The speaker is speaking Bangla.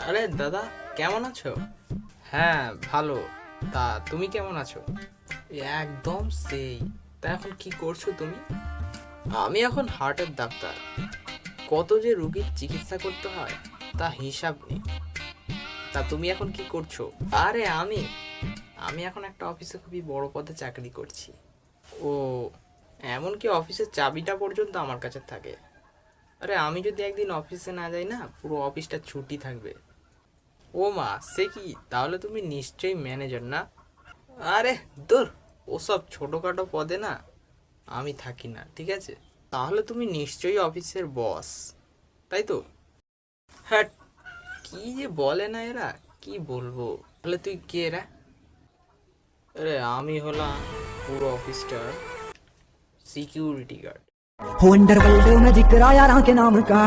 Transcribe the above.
আরে দাদা, কেমন আছো? হ্যাঁ, ভালো। তা তুমি কেমন আছো? একদম সেই। তা এখন কি করছো তুমি? আমি এখন হার্টের ডাক্তার। কত যে রোগীর চিকিৎসা করতে হয় তা হিসাব নেই। তা তুমি এখন কি করছো? আরে আমি আমি এখন একটা অফিসে খুবই বড় পদে চাকরি করছি। ও, এমনকি অফিসের চাবিটা পর্যন্ত আমার কাছে থাকে। আরে আমি যদি একদিন অফিসে না যাই না, পুরো অফিসটা ছুটি থাকবে। ও মা, সে কি? তাহলে তুমি নিশ্চয়ই ম্যানেজার না? আরে দূর, ওসব ছোটোখাটো পদে না আমি থাকি না, ঠিক আছে? তাহলে তুমি নিশ্চয়ই অফিসের বস, তাই তো? হ্যাঁ, কি যে বলে না এরা, কি বলবো। তাহলে তুই কে রে? আরে আমি হলাম পুরো অফিসটার সিকিউরিটি গার্ড। हो अंडरवर्ल्ड में जिक्र आया रां के नाम का।